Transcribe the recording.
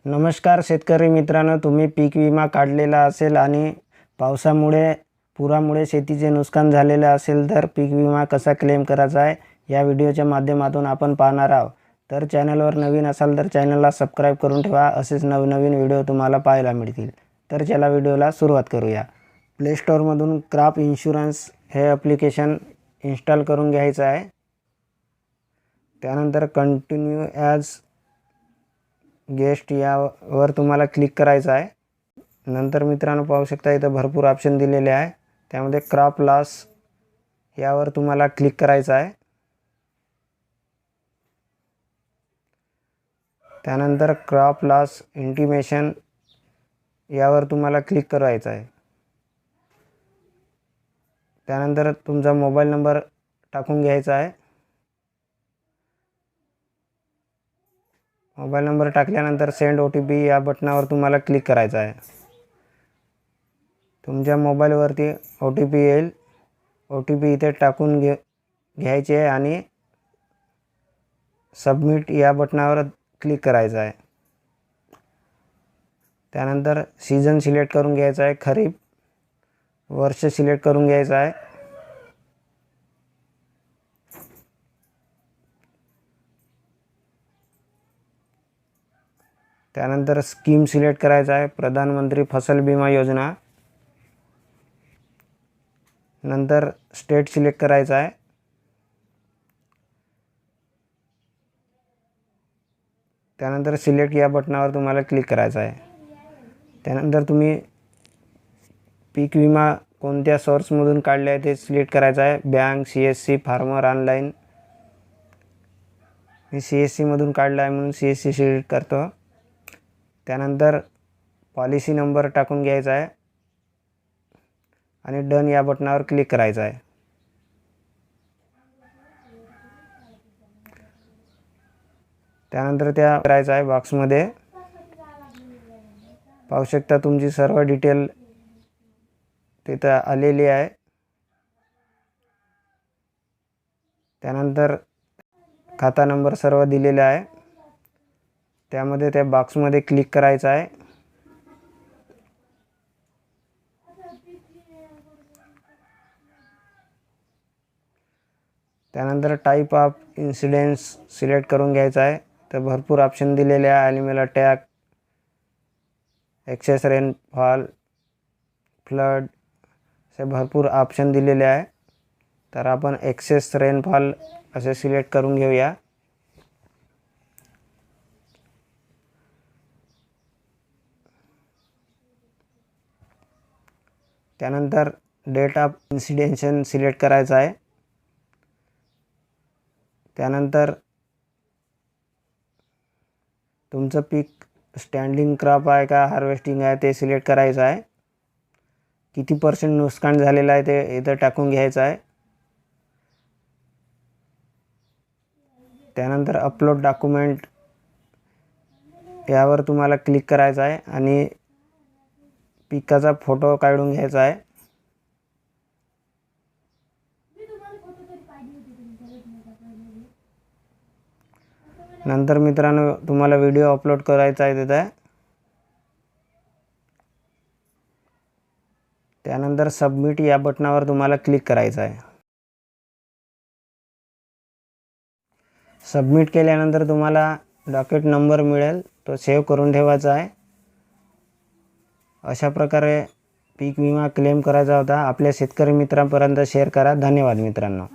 नमस्कार शेतकरी मित्रांनो, तुम्ही पीक विमा काढलेला असेल आणि पावसामुळे पुरामुळे शेतीचे नुकसान झालेले असेल तर पीक विमा कसा क्लेम करायचा आहे या व्हिडिओच्या माध्यमातून आपण पाहणार आहोत। तर चॅनलवर नवीन असाल तर चॅनलला सबस्क्राईब करून ठेवा, असेच नवनवीन व्हिडिओ तुम्हाला पाहायला मिळतील। तर चला व्हिडिओला सुरुवात करूया। प्ले स्टोअरमधून क्रॉप इन्शुरन्स हे ॲप्लिकेशन इन्स्टॉल करून घ्यायचं आहे। त्यानंतर कंटिन्यू ॲज गेस्ट यावर तुम्हाला क्लिक करायचं आहे। नंतर मित्रांनो पाहू शकता इथं भरपूर ऑप्शन दिलेले आहे, त्यामध्ये क्रॉप लॉस यावर तुम्हाला क्लिक करायचं आहे। त्यानंतर क्रॉप लॉस इंटिमेशन यावर तुम्हाला क्लिक करायचं आहे। त्यानंतर तुमचा मोबाईल नंबर टाकून घ्यायचा आहे। मोबाईल नंबर टाकल्यानंतर सेंड OTP या बटनावर तुम्हाला क्लिक करायचं आहे। तुमच्या मोबाईलवरती OTP येईल, OTP इथे टाकून घ्यायचे आहे आणि सबमिट या बटनावर क्लिक करायचं आहे। त्यानंतर सीझन सिलेक्ट करून घ्यायचा आहे, खरीप, वर्ष सिलेक्ट करून घ्यायचं आहे। त्यानंतर स्कीम सिलेक्ट करायचा आहे, प्रधानमंत्री फसल बीमा योजना। नंतर स्टेट सिलेक्ट करायचा आहे। त्यानंतर सिलेक्ट या बटनावर तुम्हाला क्लिक करायचं आहे। त्यानंतर तुम्ही पीक विमा कोणत्या सोर्समधून काढले आहे ते सिलेक्ट करायचं आहे, बँक, CSC, फार्मर, ऑनलाईन। मी CSC मधून काढला आहे म्हणून CSC सिलेक्ट करतो। त्यानंतर पॉलिसी नंबर टाकून घ्यायचा आहे आणि डन या बटनावर क्लिक करायचं आहे। त्यानंतर त्या करायचं आहे बॉक्समध्ये पाहू शकता तुमची सर्व डिटेल तिथं आलेली आहे। त्यानंतर खाता नंबर सर्व दिलेला आहे, त्यामध्ये त्या बॉक्समध्ये क्लिक करायचं आहे। त्यानंतर टाईप ऑफ इन्सिडेंट्स सिलेक्ट करून घ्यायचा आहे। तर भरपूर ऑप्शन दिलेले आहे, animal attack, excess rainfall, flood, असे भरपूर ऑप्शन दिलेले आहे। तर आपण एक्सेस रेनफॉल असे सिलेक्ट करून घेऊया। त्यानंतर डेट ऑफ इन्सिडेंशन सिलेक्ट करायचा आहे। त्यानंतर तुमचं पीक स्टँडिंग क्रॉप आहे का हार्वेस्टिंग आहे ते सिलेक्ट करायचं आहे। किती % नुकसान झालेलं आहे ते इथं टाकून घ्यायचं आहे। त्यानंतर अपलोड डॉक्युमेंट यावर तुम्हाला क्लिक करायचं आहे आणि पिकाचा फोटो काढून घ्यायचा आहे। नंतर मित्रांनो तुम्हाला व्हिडिओ अपलोड करायचा आहे तिथे। त्यानंतर सबमिट या बटनावर तुम्हाला क्लिक करायचं आहे। सबमिट केल्यानंतर तुम्हाला डॉक्युमेंट नंबर मिळेल, तो सेव्ह करून ठेवायचा आहे। अशा प्रकारे पीक विमा क्लेम करायचा होता। आपल्या शेतकरी मित्रांपर्यंत शेअर करा। धन्यवाद मित्रांनो।